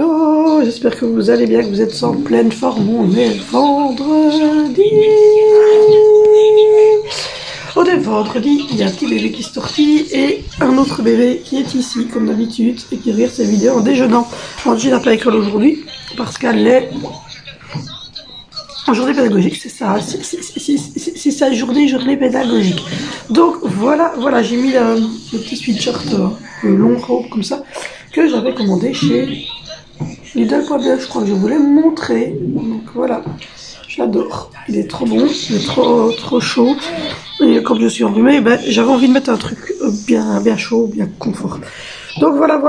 hello, j'espère que vous allez bien, que vous êtes en pleine forme. On est vendredi. On est vendredi, il y a un petit bébé qui se tortille et un autre bébé qui est ici, comme d'habitude, et qui regarde ses vidéos en déjeunant. Angie n'a pas école aujourd'hui, parce qu'elle est en journée pédagogique, c'est ça, c'est sa journée pédagogique. Donc voilà, j'ai mis le petit sweatshirt, le long robe comme ça, que j'avais commandé chez Lidl.be, je crois que je voulais me montrer. Donc voilà, j'adore, il est trop bon, il est trop chaud. Et comme je suis enrhumée, ben, j'avais envie de mettre un truc bien chaud, bien confort. Donc voilà.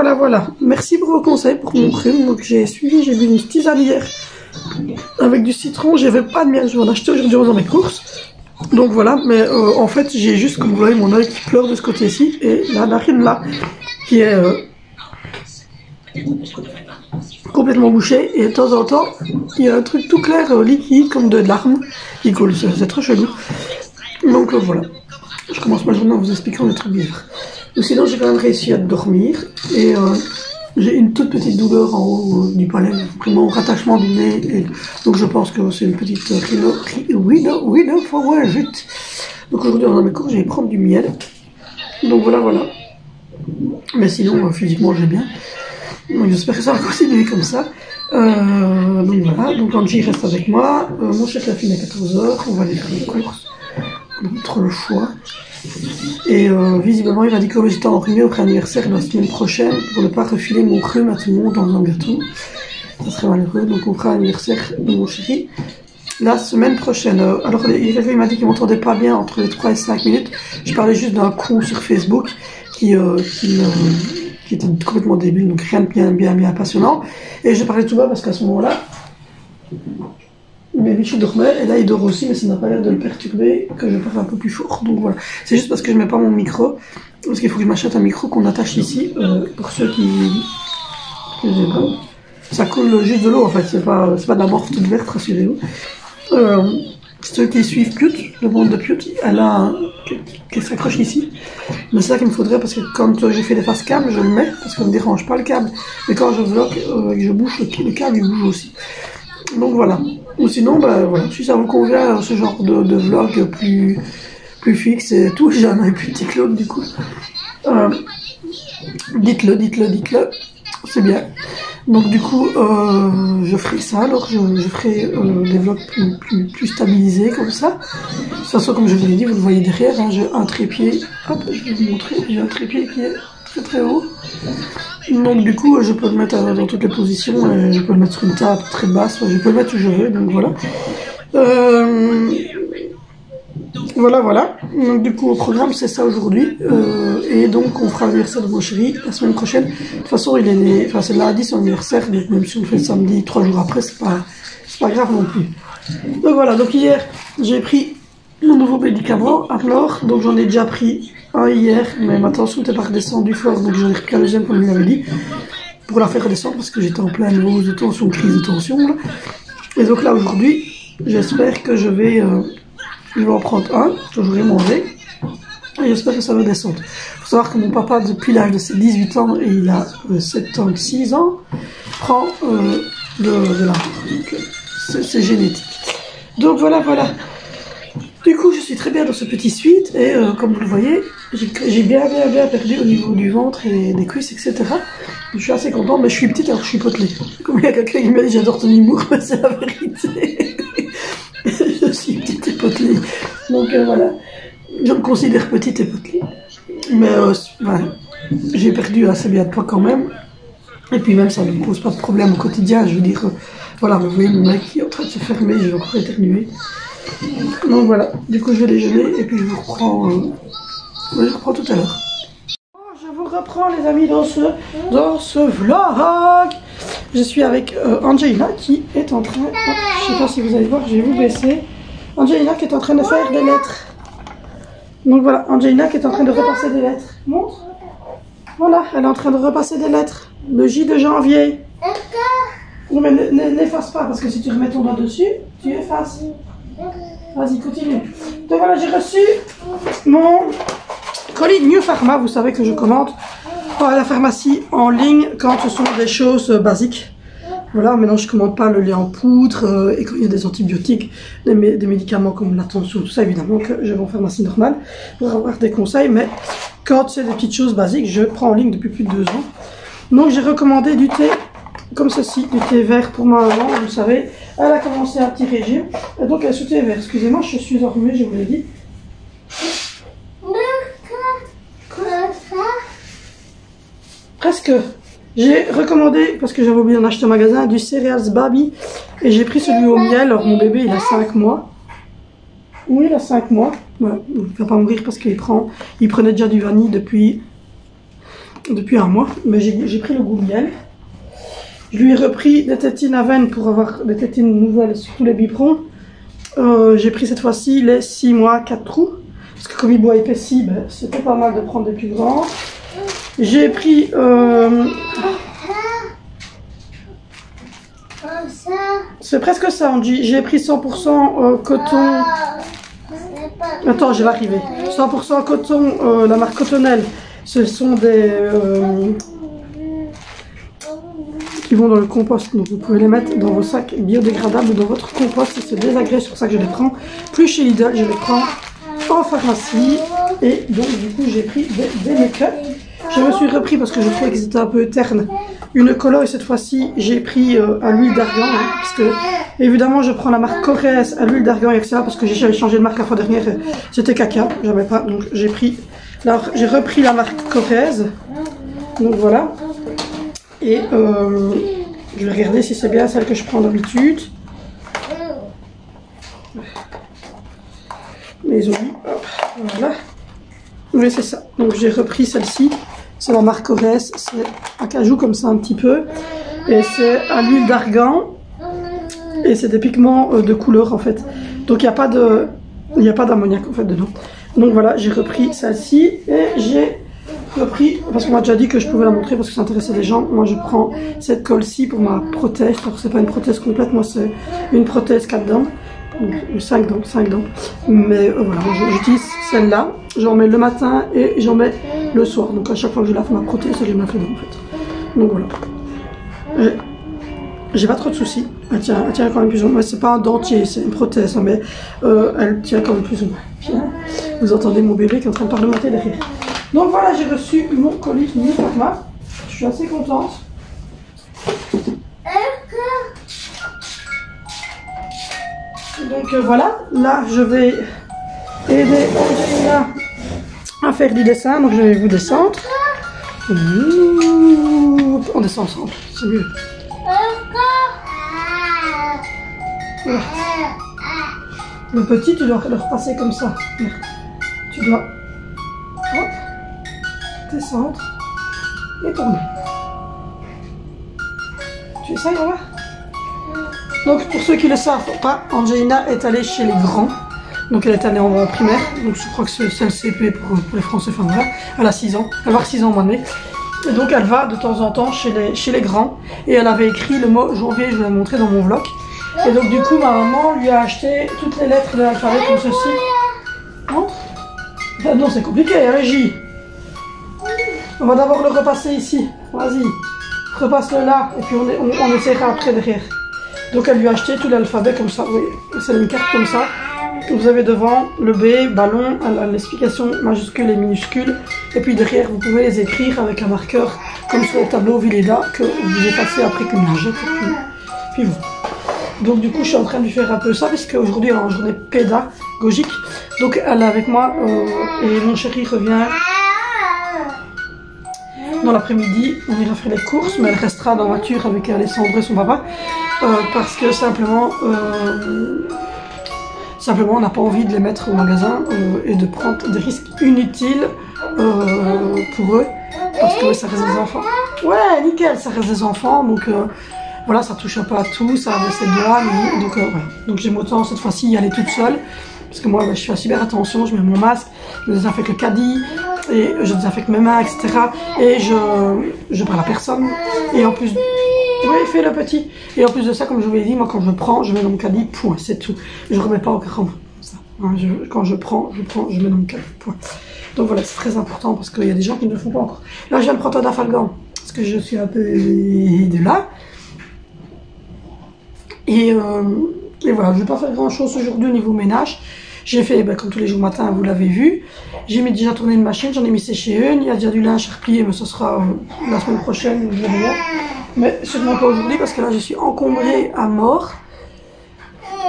Merci pour vos conseils pour mon rhume. Donc j'ai suivi, j'ai bu une tisane hier avec du citron. J'avais pas de miel, je vais en acheter aujourd'hui dans mes courses. Donc voilà, mais en fait j'ai juste, comme vous voyez, mon œil qui pleure de ce côté-ci et la narine là qui est complètement bouchée, et de temps en temps il y a un truc tout clair liquide comme de larmes qui coule. C'est très chelou. Donc voilà, je commence ma journée en vous expliquant des trucs bizarres. Mais sinon j'ai quand même réussi à dormir et j'ai une toute petite douleur en haut du palais, vraiment au rattachement du nez, et donc je pense que c'est une petite rhinophorangite. Donc aujourd'hui dans mes cours je vais prendre du miel. Donc voilà. Mais sinon physiquement j'ai bien. Donc j'espère que ça va continuer comme ça. Donc voilà, donc Angie reste avec moi. Mon chef a fini à 14 h, on va aller faire les courses. Trop le choix. Et visiblement il m'a dit que j'étais enrhumée au pré-anniversaire la semaine prochaine pour ne pas refiler mon rhume à tout le monde dans un gâteau. Ça serait malheureux. Donc on fera l'anniversaire de mon chéri la semaine prochaine. Alors il m'a dit qu'il m'entendait pas bien entre les 3 et 5 minutes. Je parlais juste d'un con sur Facebook qui était complètement débile, donc rien de bien passionnant. Et je parlais tout bas parce qu'à ce moment-là mes bichos dormaient, et là il dort aussi, mais ça n'a pas l'air de le perturber, que je parle un peu plus fort. Donc voilà, c'est juste parce que je mets pas mon micro, parce qu'il faut que je m'achète un micro qu'on attache ici, pour ceux qui ça coule juste de l'eau en fait, c'est pas de la morte toute verte, rassurez-vous. Ceux qui suivent Pute, le monde de Pute, elle a un qui s'accroche ici, mais c'est ça qu'il me faudrait, parce que quand je fais des face cam, je le mets, parce qu'on ne dérange pas le câble, mais quand je vlog et que je bouge, le câble il bouge aussi. Donc voilà. Ou sinon, ben voilà, si ça vous convient, ce genre de vlog plus fixe et tout, j'ai un œil plus petit que l'autre du coup. Dites-le, c'est bien. Donc du coup, je ferai ça, alors je ferai des vlogs plus stabilisés comme ça. De toute façon, comme je vous l'ai dit, vous le voyez derrière, hein, j'ai un trépied, hop, je vais vous montrer, j'ai un trépied qui est très haut. Donc du coup je peux le mettre dans toutes les positions, je peux le mettre sur une table très basse, je peux le mettre où je veux, donc voilà. Voilà. Donc du coup au programme c'est ça aujourd'hui, et donc on fera l'anniversaire de mon chéri la semaine prochaine. De toute façon c'est lundi son anniversaire, donc même si on fait le samedi 3 jours après, c'est pas grave non plus. Donc voilà, donc hier j'ai pris mon nouveau médicament, Aplor, donc j'en ai déjà pris un hier, mais ma tension n'était pas redescendue fort, donc j'en ai repris un deuxième comme je l'avais dit, pour la faire redescendre, parce que j'étais en pleine hausse de tension, crise de tension, là. Et donc là aujourd'hui, j'espère que je vais en prendre un, que je vais manger, et j'espère que ça va descendre. Il faut savoir que mon papa, depuis l'âge de ses 18 ans, et il a 76 ans, prend de la donc c'est génétique. Donc voilà. Du coup, je suis très bien dans ce petit suite, et comme vous le voyez, j'ai bien perdu au niveau du ventre et des cuisses, etc. Je suis assez contente, mais je suis petite alors je suis potelée. Comme il y a quelqu'un qui m'a dit j'adore ton humour, mais c'est la vérité. Je suis petite et potelée. Donc voilà, je me considère petite et potelée. Mais voilà, j'ai perdu assez bien de poids quand même. Et puis même ça ne me pose pas de problème au quotidien, je veux dire, voilà, vous voyez mon mec qui est en train de se fermer, je vais encore éternuer. Donc voilà, du coup je vais déjeuner et puis je vous reprends tout à l'heure. Je vous reprends les amis dans ce vlog. Je suis avec Angelina qui est en train, je sais pas si vous allez voir, je vais vous baisser. Angelina qui est en train de faire des lettres. Donc voilà, Angelina qui est en train de repasser des lettres. Montre. Voilà, elle est en train de repasser des lettres. Le J de janvier. Non mais n'efface pas, parce que si tu remets ton doigt dessus, tu effaces. Vas-y, continue. Donc voilà, j'ai reçu mon colis New Pharma. Vous savez que je commande à la pharmacie en ligne quand ce sont des choses basiques. Voilà, maintenant je commande pas le lait en poudre et quand il y a des antibiotiques, des médicaments comme la tension, tout ça, évidemment que je vais en pharmacie normale pour avoir des conseils. Mais quand c'est des petites choses basiques, je prends en ligne depuis plus de 2 ans. Donc j'ai recommandé du thé comme ceci, du thé vert pour ma maman, vous savez. Elle a commencé un petit régime, et donc elle est sous thé vert. Excusez-moi, je suis enrhumée, je vous l'ai dit. Presque. J'ai recommandé, parce que j'avais oublié d'en acheter au magasin, du Cereals Baby. Et j'ai pris celui au miel. Alors mon bébé, il a 5 mois. Oui, il a 5 mois. Voilà. Il ne va pas mourir parce qu'il prenait déjà du vanille depuis 1 mois. Mais j'ai pris le goût miel. Je lui ai repris des tétines à veine pour avoir des tétines nouvelles sur tous les biberons. J'ai pris cette fois-ci les 6 mois 4 trous. Parce que comme il boit épaissi, ben, c'était pas mal de prendre des plus grands. J'ai pris... c'est presque ça, on dit. J'ai pris 100% coton... Attends, je vais arriver. 100% coton, la marque Cottonelle. Ce sont des... qui vont dans le compost. Donc vous pouvez les mettre dans vos sacs biodégradables ou dans votre compost. C'est désagrégé, c'est pour ça que je les prends. Plus chez Lidl, je les prends en pharmacie. Et donc du coup, j'ai pris des make-up. Je me suis repris parce que je trouvais qu'ils étaient un peu ternes. Une colore et cette fois-ci j'ai pris à l'huile d'argan. Hein, parce que évidemment je prends la marque Corrèze à l'huile d'argan et etc. Parce que j'ai changé de marque la fois dernière. C'était caca, j'avais pas. Donc j'ai pris. Alors j'ai repris la marque Corrèze. Donc voilà. Et je vais regarder si c'est bien celle que je prends d'habitude. Mes olives. Voilà. Oui c'est ça. Donc j'ai repris celle-ci. C'est la marque Corrèze, c'est acajou comme ça un petit peu. Et c'est à l'huile d'argan. Et c'est des pigments de couleur en fait. Donc il n'y a pas d'ammoniac en fait dedans. Donc voilà, j'ai repris celle-ci. Et j'ai repris, parce qu'on m'a déjà dit que je pouvais la montrer parce que ça intéressait les gens. Moi je prends cette colle-ci pour ma prothèse. Alors c'est pas une prothèse complète, moi c'est une prothèse 4 dents. 5 dents. Mais voilà, j'utilise celle-là. J'en mets le matin et j'en mets le soir. Donc à chaque fois que je lave ma prothèse, je me la fais en fait. Donc voilà. J'ai pas trop de soucis. Elle tient quand même plus ou moins. C'est pas un dentier, c'est une prothèse, mais elle tient quand même plus ou moins. Bien. Vous entendez mon bébé qui est en train de parlementer derrière. Donc voilà, j'ai reçu mon colis Mini Pharma. Je suis assez contente. Donc voilà, là je vais aider Angelina à faire du dessin, donc je vais vous descendre. On descend ensemble, c'est mieux. Voilà. Le petit, tu dois le repasser comme ça. Tu dois hop, descendre et tourner. Tu essayes, on va? Donc pour ceux qui ne le savent pas, Angelina est allée chez les grands. Donc elle est allée en primaire. Donc je crois que c'est le CP pour les Français. Enfin voilà. Elle a 6 ans. Elle va avoir 6 ans au mois de mai. Et donc elle va de temps en temps chez les grands. Et elle avait écrit le mot janvier, je vous l'ai montré dans mon vlog. Et donc du coup ma maman lui a acheté toutes les lettres de l'alphabet comme ceci. Entre. Ben non, c'est compliqué, hein, J. On va d'abord le repasser ici. Vas-y. Repasse-le là. Et puis on essaiera après derrière. Donc elle lui a acheté tout l'alphabet comme ça, oui, c'est une carte comme ça. Vous avez devant le B, ballon, l'explication majuscule et minuscule. Et puis derrière, vous pouvez les écrire avec un marqueur comme sur le tableau Villeda que vous effacez après qu'une lingette. Puis vous. Donc du coup, je suis en train de lui faire un peu ça puisque aujourd'hui, elle est en journée pédagogique. Donc elle est avec moi et mon chéri revient dans l'après-midi. On ira faire les courses, mais elle restera dans la voiture avec Alessandro et son papa. Parce que simplement on n'a pas envie de les mettre au magasin et de prendre des risques inutiles pour eux, parce que ça reste des enfants. Ouais, nickel, ça reste des enfants, donc voilà, ça touche un peu à tout, ça a ses doigts, donc voilà. Donc j'aime autant cette fois-ci y aller toute seule, parce que moi je fais super attention, je mets mon masque, je désinfecte le caddie, et je désinfecte mes mains, etc. Et je parle à personne, et en plus... Oui, fais le petit. Et en plus de ça, comme je vous l'ai dit, moi quand je prends, je mets dans mon caddie, point, c'est tout. Je ne remets pas au grand. Hein, quand je prends, je mets dans mon caddie, point. Donc voilà, c'est très important parce qu'il y a des gens qui ne le font pas encore. Là, je viens de prendre un Dafalgan, parce que je suis un peu de là. Et voilà, je vais pas faire grand chose aujourd'hui au niveau ménage. J'ai fait, comme tous les jours matin, vous l'avez vu. J'ai déjà tourné une machine, j'en ai mis sécher une. Il y a déjà du linge à replier, mais ce sera la semaine prochaine, je verrai. Mais sûrement pas aujourd'hui, parce que là, je suis encombrée à mort.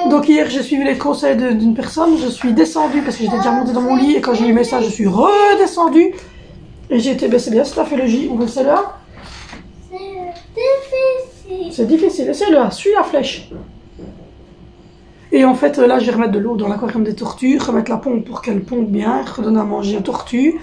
Donc hier, j'ai suivi les conseils d'une personne. Je suis descendue, parce que j'étais déjà montée dans mon lit. Et quand j'ai eu le message, je suis redescendue. Et j'ai été, c'est bien, c'est à fait le J. Où c'est là? C'est difficile. C'est difficile. Et c'est là, suis la flèche. Et en fait, là, je vais remettre de l'eau dans l'aquarium des tortues, remettre la pompe pour qu'elle pompe bien, redonner à manger aux tortues,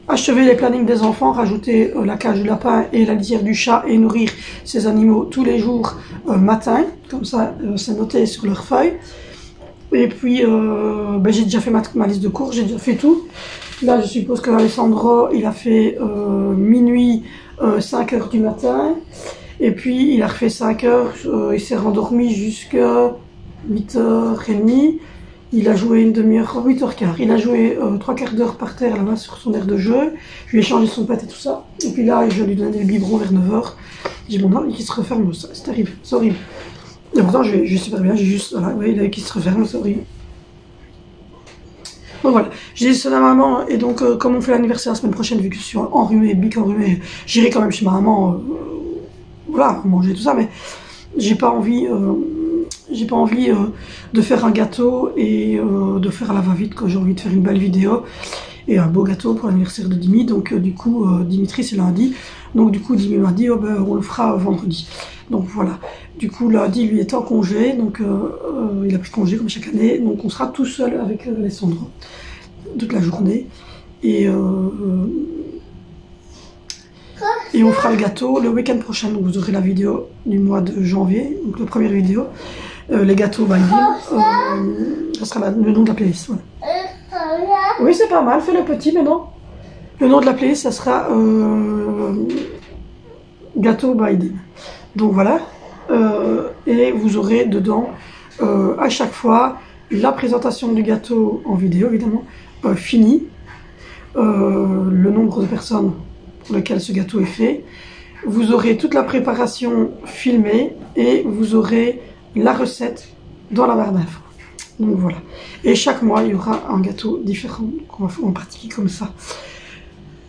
achever les plannings des enfants, rajouter la cage du lapin et la litière du chat et nourrir ces animaux tous les jours matin. Comme ça, c'est noté sur leur feuille. Et puis, j'ai déjà fait ma liste de cours, j'ai déjà fait tout. Là, je suppose que Alessandro, il a fait minuit, 5 h du matin. Et puis, il a refait 5 h, il s'est rendormi jusqu'à 8h30. Il a joué une demi-heure, 8h15. Il a joué 3/4 d'heure par terre là-bas sur son aire de jeu. Je lui ai changé son pet et tout ça. Et puis là, je lui ai donné des biberons vers 9 h. J'ai mon œil qui se referme, c'est terrible, c'est horrible. Et pourtant, je vais super bien, j'ai juste, voilà, oui, l'œil qui se referme, c'est horrible. Donc voilà, j'ai dit ça à maman, et donc comme on fait l'anniversaire la semaine prochaine, vu que je suis enrhumée, bic enrhumée, j'irai quand même chez ma maman, voilà, manger tout ça, mais j'ai pas envie de faire un gâteau et de faire à la va-vite, quand j'ai envie de faire une belle vidéo et un beau gâteau pour l'anniversaire de Dimi. Donc du coup, Dimitri c'est lundi, donc du coup Dimi m'a dit on le fera vendredi. Donc voilà, du coup lundi lui est en congé, donc il a pris congé comme chaque année, donc on sera tout seul avec Alessandro toute la journée et on fera le gâteau le week-end prochain. Donc vous aurez la vidéo du mois de janvier, donc la première vidéo, les gâteaux by Dim, ça sera le nom de la playlist. Voilà. Oui, c'est pas mal, fais le petit maintenant. Le nom de la playlist, ça sera gâteau by Dim. Donc voilà, et vous aurez dedans à chaque fois la présentation du gâteau en vidéo évidemment, finie, le nombre de personnes pour lesquelles ce gâteau est fait, vous aurez toute la préparation filmée et vous aurez la recette dans la barre d'infos. Donc voilà, et chaque mois il y aura un gâteau différent qu'on va pratiquer comme ça.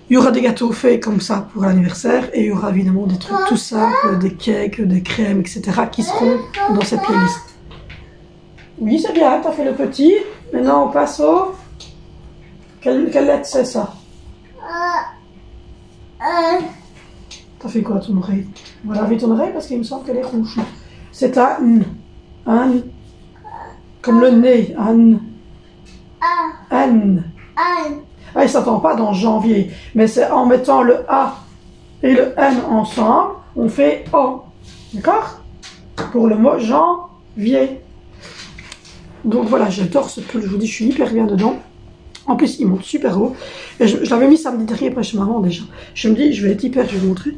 Il y aura des gâteaux faits comme ça pour l'anniversaire et il y aura évidemment des trucs tout simples, des cakes, des crèmes, etc. qui seront dans cette playlist. Oui, c'est bien, t'as fait le petit. Maintenant, on passe au... Quelle lettre c'est ça? T'as fait quoi ton oreille? On va laver ton oreille parce qu'il me semble qu'elle est rouge. C'est un N. Un. Comme le nez. Un. N. Ah, il ne s'attend pas dans janvier, mais c'est en mettant le A et le N ensemble, on fait O. D'accord? Pour le mot janvier. Donc voilà, j'adore ce pull, je vous dis, je suis hyper bien dedans. En plus, il monte super haut. Et je l'avais mis samedi dernier après chez maman déjà. Je me dis, je vais être hyper, je vais vous montrer.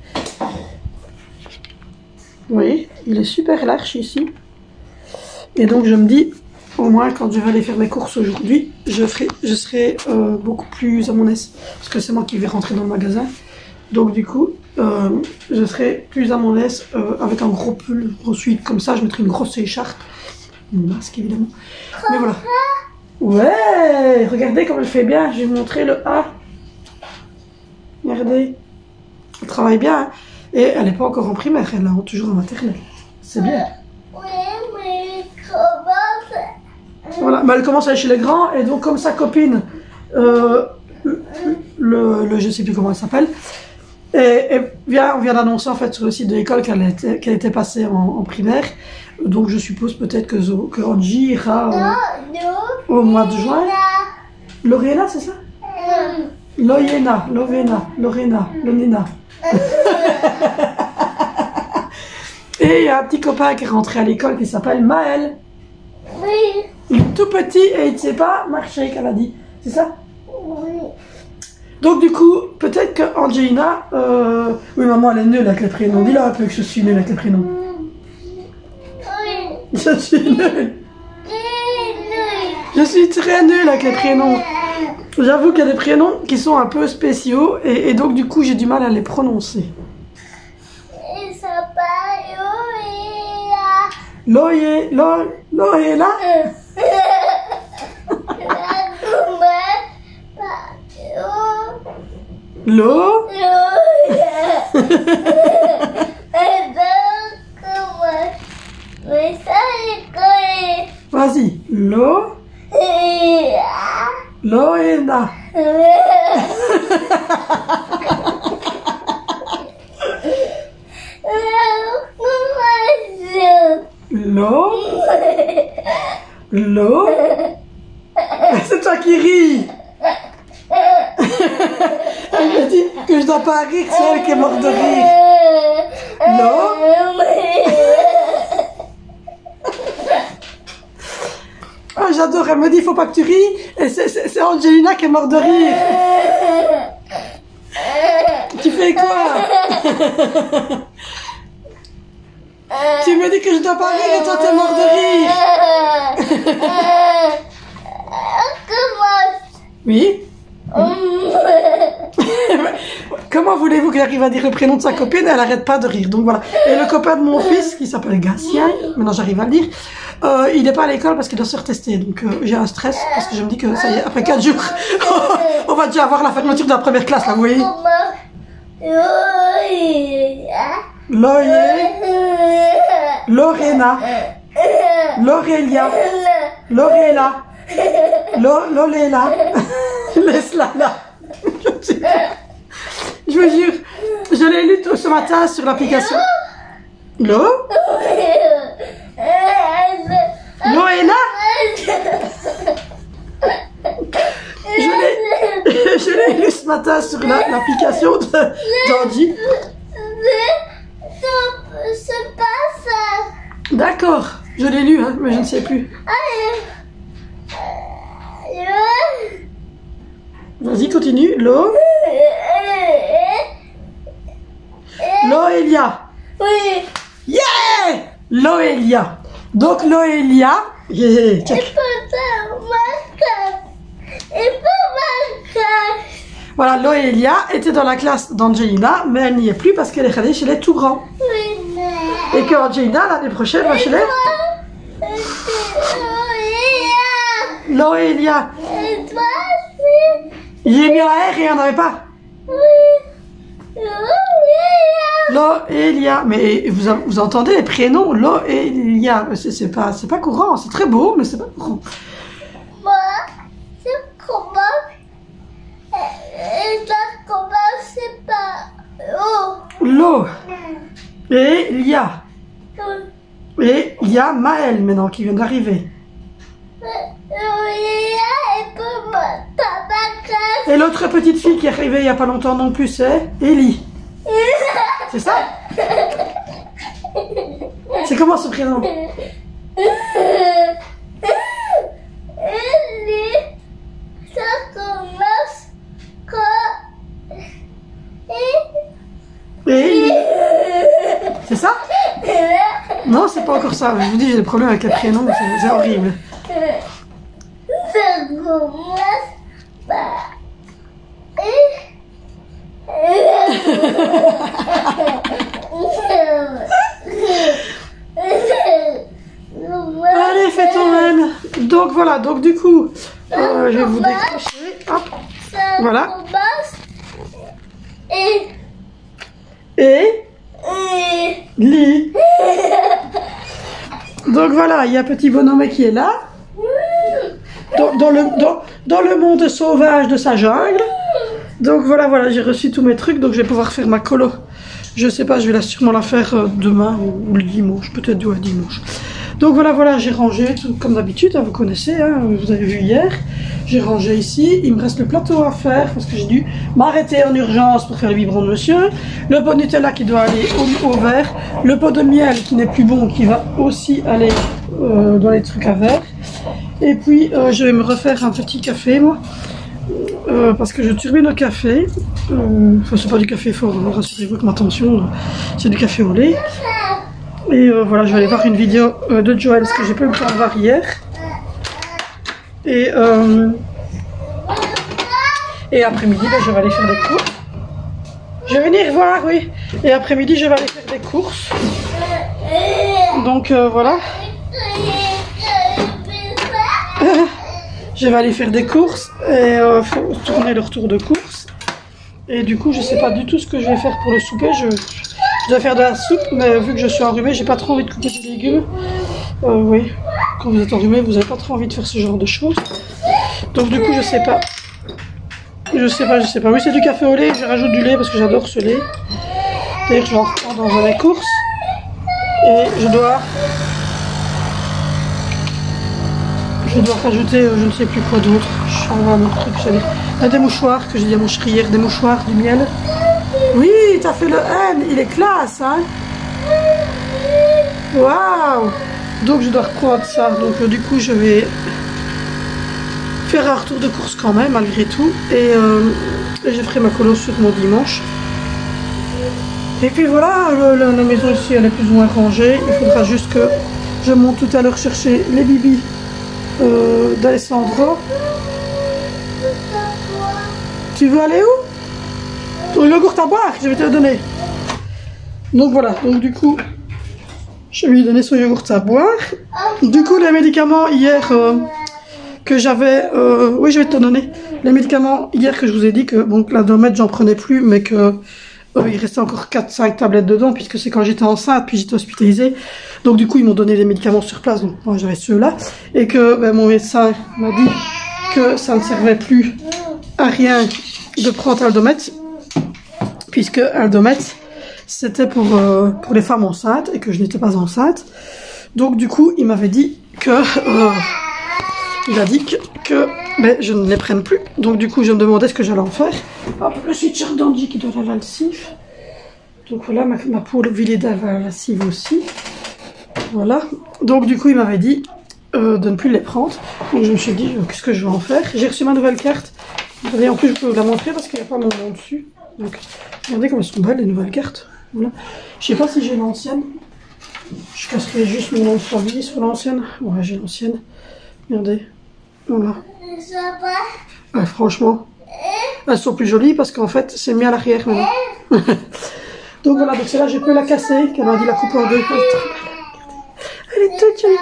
Vous voyez, il est super large ici. Et donc je me dis, au moins quand je vais aller faire mes courses aujourd'hui, je serai beaucoup plus à mon aise. Parce que c'est moi qui vais rentrer dans le magasin. Donc du coup, je serai plus à mon aise avec un gros pull. Ensuite, comme ça, je mettrai une grosse écharpe. Mon masque évidemment. Mais voilà. Ouais, regardez comme elle fait bien. Je vais vous montrer le A. Regardez. Elle travaille bien. Hein. Et elle n'est pas encore en primaire, elle est toujours en maternelle. C'est bien. Oui, mais comment... Voilà, mais elle commence à aller chez les grands. Et donc comme sa copine, je sais plus comment elle s'appelle, et on vient d'annoncer en fait sur le site de l'école qu'elle était passée en primaire. Donc je suppose peut-être que Angie ira au mois de juin. Lorena, c'est ça? Lorena, Lorena. Et il y a un petit copain qui est rentré à l'école qui s'appelle Maël. Oui. Il est tout petit et il ne sait pas marcher, qu'elle a dit. C'est ça? Oui. Donc du coup, peut-être que Angelina... Oui, maman, elle est nulle avec les prénoms. Dis-leur un peu que je suis nulle avec les prénoms. Oui. Je suis nulle. Je suis très nulle avec les prénoms. J'avoue qu'il y a des prénoms qui sont un peu spéciaux et donc du coup j'ai du mal à les prononcer. Il s'appelle L'eau est là. L'eau. Vas-y. L'eau. L'eau est là. L'eau. L'eau. C'est toi qui ris. Elle me dit que je dois pas rire, c'est elle qui est morte de rire. L'eau. Ah, j'adore, elle me dit il faut pas que tu ris. Et c'est Angelina qui est morte de rire. Tu fais quoi? Tu me dis que je dois pas rire et toi t'es mort de rire. Oui. Comment voulez-vous qu'elle arrive à dire le prénom de sa copine? Elle arrête pas de rire. Donc voilà. Et le copain de mon fils qui s'appelle Gatien, maintenant j'arrive à le dire, il n'est pas à l'école parce qu'il doit se retester. Donc j'ai un stress parce que je me dis que ça y est, après 4 jours, on va déjà avoir la fermeture de la première classe là, vous voyez. Loé, Lorena, Laurelia, Lorela, Lolela, laisse-la là. Je vous jure, je l'ai lu ce matin sur l'application. Lo? Loela? Je l'ai lu ce matin sur l'application d'Angie. C'est pas ça. D'accord, je l'ai lu, hein, mais je ne sais plus. Vas-y, continue. Loélia. Oui. Yeah! Loélia. Donc Loélia. Yeah, check. Voilà, Loélia était dans la classe d'Angelina, mais elle n'y est plus parce qu'elle est allée chez les tout grands. Oui, mais... Et que Angelina, l'année prochaine, va chez les... Loélia. Et toi aussi? Il est mis à R et il n'y en avait pas. Oui. Loélia. Mais vous entendez les prénoms? Loélia. C'est pas courant. C'est très beau, mais c'est pas courant. Moi, c'est comment? Et ça commence par O. Loélia. Et il y a Maël maintenant qui vient d'arriver. Et l'autre petite fille qui est arrivée il n'y a pas longtemps non plus, c'est Ellie. C'est ça? C'est comment ce prénom? Ellie, ça commence quand... Ellie. C'est ça? Non, c'est pas encore ça. Je vous dis, j'ai des problèmes avec les prénoms, c'est horrible. Ça commence par... Allez, fais ton même. Donc voilà, donc du coup, je vais vous décrocher. Hop. Voilà. Et lit. Donc voilà, il y a petit bonhomme qui est là. Dans le monde sauvage de sa jungle. Donc voilà, j'ai reçu tous mes trucs, donc je vais pouvoir faire ma colo. Je sais pas, je vais sûrement la faire demain ou le dimanche, peut-être ouais, dimanche. Donc voilà, j'ai rangé tout comme d'habitude, hein, vous connaissez, hein, vous avez vu hier. J'ai rangé ici, il me reste le plateau à faire parce que j'ai dû m'arrêter en urgence pour faire le biberon de monsieur. Le pot de Nutella qui doit aller au verre. Le pot de miel qui n'est plus bon, qui va aussi aller dans les trucs à verre. Et puis je vais me refaire un petit café moi. Parce que je turbine au café. Enfin, c'est pas du café fort, hein, rassurez-vous que ma tension, c'est du café au lait. Et voilà, je vais aller voir une vidéo de Joël, parce que j'ai pas eu le temps de voir hier. Et après-midi, je vais aller faire des courses. Je vais venir voir, oui. Et après-midi, je vais aller faire des courses. Donc voilà. Je vais aller faire des courses et faut tourner le retour de course. Et du coup, je sais pas du tout ce que je vais faire pour le souper. Je dois faire de la soupe, mais vu que je suis enrhumée, j'ai pas trop envie de couper des légumes. Oui, quand vous êtes enrhumé, vous n'avez pas trop envie de faire ce genre de choses. Donc du coup, je sais pas. Je sais pas. Oui, c'est du café au lait. Je rajoute du lait parce que j'adore ce lait. D'ailleurs, je vais en reprendre dans les courses. Et je dois rajouter, je ne sais plus quoi d'autre. Je envoie un autre truc, des mouchoirs que j'ai dit à mon chéri hier, des mouchoirs, du miel. Oui, t'as fait le N, il est classe, hein. Waouh. Donc je dois reprendre ça. Donc du coup, je vais faire un retour de course quand même, malgré tout. Et je ferai ma colo sur mon dimanche. Et puis voilà, la maison ici, elle est plus ou moins rangée. Il faudra juste que je monte tout à l'heure chercher les bibis d'Alessandro. Tu veux aller où? Ton yogourt à boire, je vais te le donner. Donc voilà, donc du coup, je vais lui donner son yogourt à boire. Du coup, les médicaments hier que j'avais... oui, je vais te donner. Les médicaments hier que je vous ai dit que, bon, la Domètre, j'en prenais plus, mais que... il restait encore 4-5 tablettes dedans, puisque c'est quand j'étais enceinte, puis j'étais hospitalisée. Donc du coup, ils m'ont donné des médicaments sur place, donc moi j'avais ceux-là. Et que mon médecin m'a dit que ça ne servait plus à rien de prendre Aldomètre, puisque Aldomètre, c'était pour les femmes enceintes, et que je n'étais pas enceinte. Donc du coup, il m'avait dit que... il a dit que je ne les prenne plus. Donc du coup, je me demandais ce que j'allais en faire. Hop, le sweatshirt d'Andy qui doit aller à la lessive. Donc voilà, ma poule Vileda va à la lessive aussi. Voilà. Donc du coup, il m'avait dit de ne plus les prendre. Donc je me suis dit, qu'est-ce que je vais en faire? J'ai reçu ma nouvelle carte. Regardez, en plus, je peux vous la montrer parce qu'il n'y a pas mon nom dessus. Donc, regardez comme elles sont belles, les nouvelles cartes. Voilà. Je sais pas si j'ai l'ancienne. Je casserai juste mon nom de famille sur l'ancienne. Ouais, j'ai l'ancienne. Regardez. Voilà. Ouais, franchement, elles sont plus jolies parce qu'en fait, c'est mis à l'arrière maintenant. Donc voilà, donc celle-là, je peux la casser. Qu'elle m'a dit la coupe en deux. Elle est toute jolie.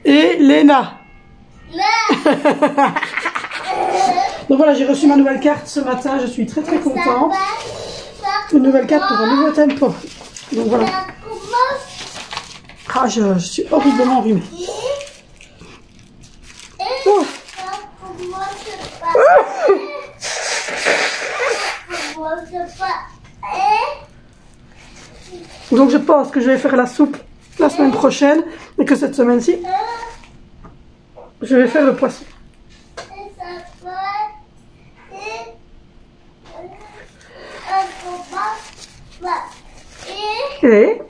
Et Léna. Donc voilà, j'ai reçu ma nouvelle carte ce matin. Je suis très très contente. Une nouvelle carte pour un nouveau tempo. Donc voilà. Ah, je suis horriblement enrhumée. Oh. Donc je pense que je vais faire la soupe la semaine prochaine et que cette semaine-ci, je vais faire le poisson. Et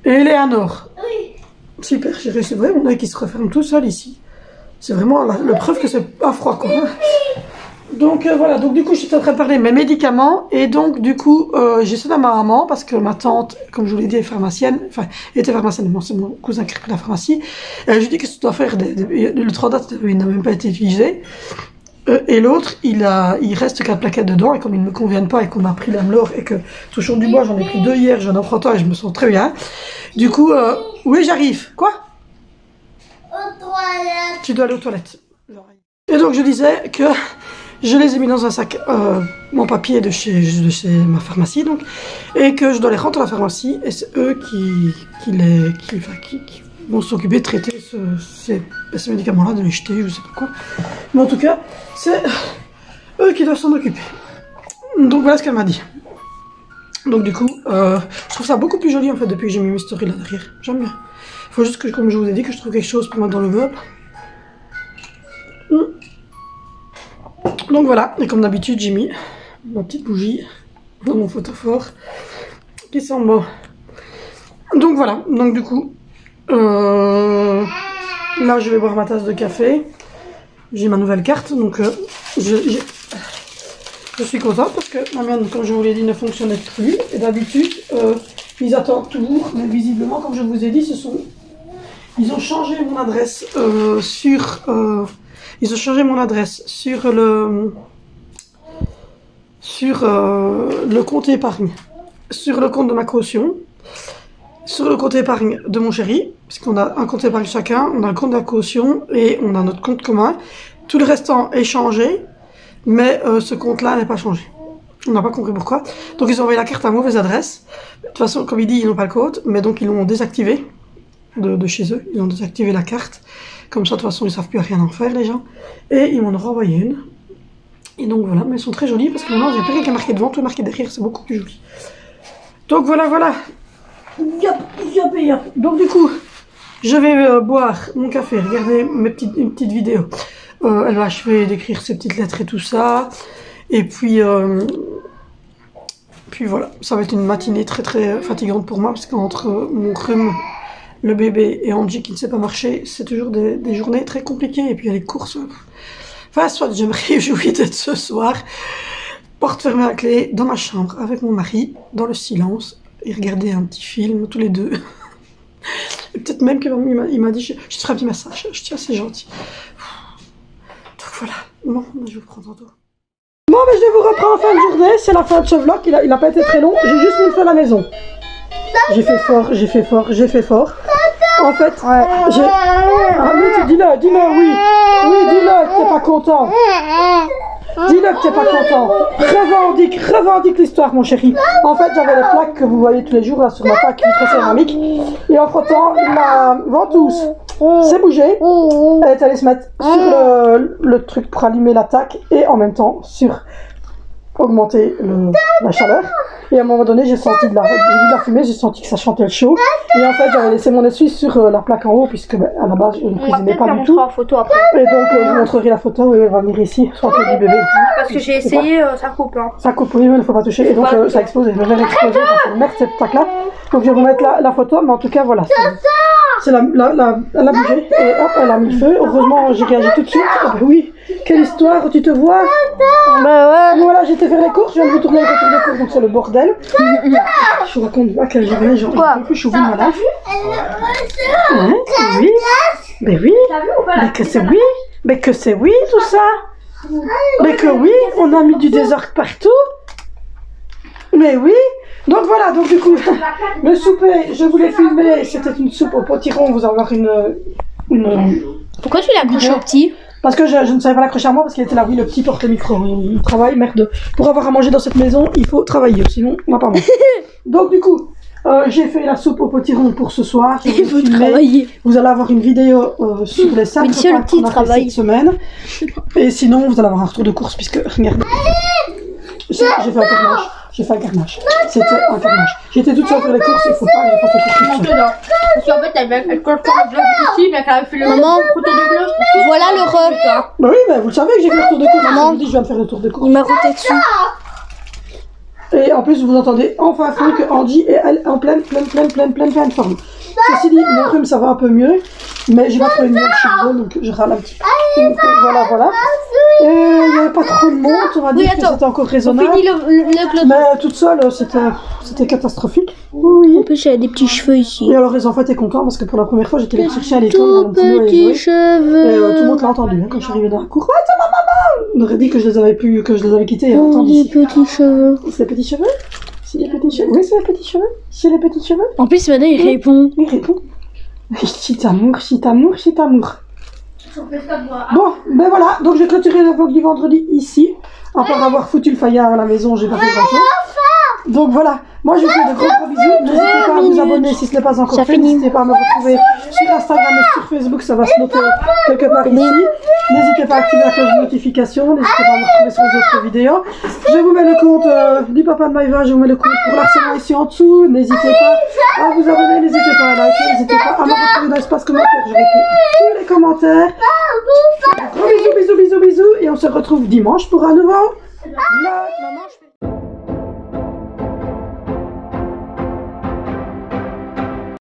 Eleanor. Oui. Super, j'ai réussi. Ouais, mon œil qui se referme tout seul ici. C'est vraiment la preuve que c'est pas froid, quoi. Donc voilà, donc du coup, je suis en train de parler de mes médicaments. Et donc, du coup, j'ai sonné à ma maman parce que ma tante, comme je vous l'ai dit, est pharmacienne. Enfin, elle était pharmacienne, c'est mon cousin qui a repris la pharmacie. Je lui ai dit que tu dois faire le 3 dates, il n'a même pas été utilisé. Et l'autre, il reste 4 plaquettes dedans, et comme ils ne me conviennent pas, et qu'on a pris l'Amlor, et que toujours du bois, j'en ai pris 2 hier, j'en ai 3 et je me sens très bien. Du coup, oui, j'arrive. Quoi? Aux toilettes. Tu dois aller aux toilettes. Et donc, je disais que je les ai mis dans un sac, mon papier de chez ma pharmacie, donc, et que je dois les rentrer à la pharmacie, et c'est eux qui vont s'occuper de traiter ces médicaments-là, de les jeter, je sais pas quoi. Mais en tout cas, c'est eux qui doivent s'en occuper. Donc voilà ce qu'elle m'a dit. Donc du coup, je trouve ça beaucoup plus joli en fait depuis que j'ai mis mes stories là derrière. J'aime bien. Il faut juste que, comme je vous ai dit, que je trouve quelque chose pour mettre dans le meuble. Donc voilà, et comme d'habitude, j'ai mis ma petite bougie dans mon photophore qui sent bon. Donc voilà, donc du coup, là je vais boire ma tasse de café. J'ai ma nouvelle carte, donc je suis contente parce que ma mienne, comme je vous l'ai dit, ne fonctionnait plus. Et d'habitude, ils attendent toujours, mais visiblement, comme je vous ai dit, ils ont changé mon adresse sur Ils ont changé mon adresse sur le compte épargne, sur le compte de ma caution, sur le compte épargne de mon chéri, parce qu'on a un compte épargne chacun, on a le compte de la caution et on a notre compte commun. Tout le restant est changé, mais ce compte-là n'est pas changé. On n'a pas compris pourquoi. Donc ils ont envoyé la carte à mauvaise adresse. De toute façon, comme il dit, ils n'ont pas le code, mais donc ils l'ont désactivé de chez eux. Ils ont désactivé la carte. Comme ça, de toute façon, ils savent plus rien en faire, les gens. Et ils m'en ont renvoyé une. Et donc voilà, mais elles sont très jolies parce que maintenant, j'ai plus rien qu'à marquer devant, tout marqué derrière, c'est beaucoup plus joli. Donc voilà, voilà. Yop, yop, yop. Donc du coup, je vais boire mon café, regarder une petite vidéo. Elle va achever d'écrire ses petites lettres et tout ça. Et puis voilà, ça va être une matinée très très fatigante pour moi parce qu'entre mon rhume, le bébé et Angie qui ne sait pas marcher, c'est toujours des journées très compliquées. Et puis il y a les courses. Enfin, soit je me réjouis d'être ce soir, porte fermée à clé, dans ma chambre avec mon mari, dans le silence, et regarder un petit film tous les deux. Et peut-être même qu'il m'a dit, je te ferai un petit massage, je tiens, c'est gentil. Donc voilà, bon, je vous prends tantôt. Bon, mais je vais vous reprendre en fin de journée, c'est la fin de ce vlog, il a pas été très long, j'ai juste mis le feu à la maison. J'ai fait fort, j'ai fait fort, j'ai fait fort. En fait, j'ai... Ah mais dis-le, oui. Oui, dis-le que t'es pas content. Dis-le que t'es pas content. Revendique l'histoire, mon chéri. En fait, j'avais les plaques que vous voyez tous les jours là sur ma plaque vitrocéramique. Et en frottant, la ventouse s'est bougée. Elle est allée se mettre sur le truc pour allumer l'attaque et en même temps sur augmenter la chaleur. Et à un moment donné, j'ai vu de la fumée, j'ai senti que ça chantait le chaud. Et en fait, j'avais laissé mon essuie sur la plaque en haut, puisque à la base, je ne cuisinais pas du tout. En photo après. Et donc, je vous montrerai la photo et elle va venir ici, sur la tête du bébé. Parce que j'ai essayé, ça coupe. Hein. Ça coupe, oui, mais il ne faut pas toucher. Et donc, ça a explosé. Le verre a explosé. Merde, cette plaque-là. Donc, je vais vous mettre la photo, mais en tout cas, voilà. Elle a bougé et hop, elle a mis le feu. Heureusement, j'ai réagi tout de suite. Oh, bah oui, quelle histoire, tu te vois? Bah ouais. Voilà, j'étais faire les courses, je viens de vous tourner avec le tour de course, donc c'est le bordel. Je vous raconte à quelle journée, j'en ai plus, je suis au bout de ma life. Oui, mais oui, mais que c'est oui, mais que c'est oui tout ça. Mais que oui, on a mis du désordre partout. Mais oui. Donc voilà, donc du coup, le souper, je voulais filmer, c'était une soupe au potiron, vous allez avoir une... Pourquoi tu l'as accroché au petit? Parce que je ne savais pas l'accrocher à moi, parce qu'il était là, oui, le petit porte le micro, il travaille, merde. Pour avoir à manger dans cette maison, il faut travailler, sinon on n'a pas mangé. Donc du coup, j'ai fait la soupe au potiron pour ce soir. Il faut travailler. Vous allez avoir une vidéo sur les sacs qu'on a fait cette semaine. Et sinon, vous allez avoir un retour de course, puisque, regardez, j'ai fait un carnage. J'ai fait un carnage. C'était un carnage. J'étais toute seule pour les courses, il faut pas que je fasse les courses toute seule. Parce qu'en fait, elle colle pas le vlog ici, mais elle a fait le retour de vlog. Voilà le re. Bah oui, mais vous le savez que j'ai fait le tour de course. Maman, je vous dis, je viens de faire le tour de course. Il m'a roté dessus. Et en plus, vous entendez enfin fond que Angie est en pleine forme. Ceci dit, mon rhume ça va un peu mieux, mais j'ai pas trouvé une bonne cheveux, donc je râle un petit peu. Donc, voilà. Et il n'y avait pas trop de monde, on va dire que c'était encore raisonnable. Mais toute seule, c'était catastrophique. Oui. En plus, elle a des petits cheveux ici. Et alors les enfants étaient contents parce que pour la première fois, j'étais les chercher à l'école. Tout petits cheveux. Et tout le monde l'a entendu hein, quand je suis arrivée dans la cour. Ouais, c'est ma maman. On aurait dit que je les avais quittés. Les petits cheveux. C'est les petits cheveux? C'est les petits cheveux? Oui, c'est les petits cheveux. C'est les petits cheveux. En plus, maintenant, il répond. Il répond. Si t'amour. Bon, ben voilà, donc j'ai clôturé le vlog du vendredi ici. À part avoir foutu le faillard à la maison, j'ai pas fait grand chose. Donc voilà, moi je vous fais de gros bisous. N'hésitez pas à vous abonner si ce n'est pas encore fait. N'hésitez pas à me retrouver sur Instagram et sur Facebook, ça va se noter quelque part ici. N'hésitez pas à activer la cloche de notification. N'hésitez pas à me retrouver sur les autres vidéos. Je vous mets le compte du papa de Maïva, je vous mets le compte pour l'harcèlement ici en dessous. N'hésitez pas à vous abonner, n'hésitez pas à liker, n'hésitez pas à me retrouver dans l'espace commentaire. Je réponds à tous les commentaires. Gros bisous. Et on se retrouve dimanche pour un nouveau vlog.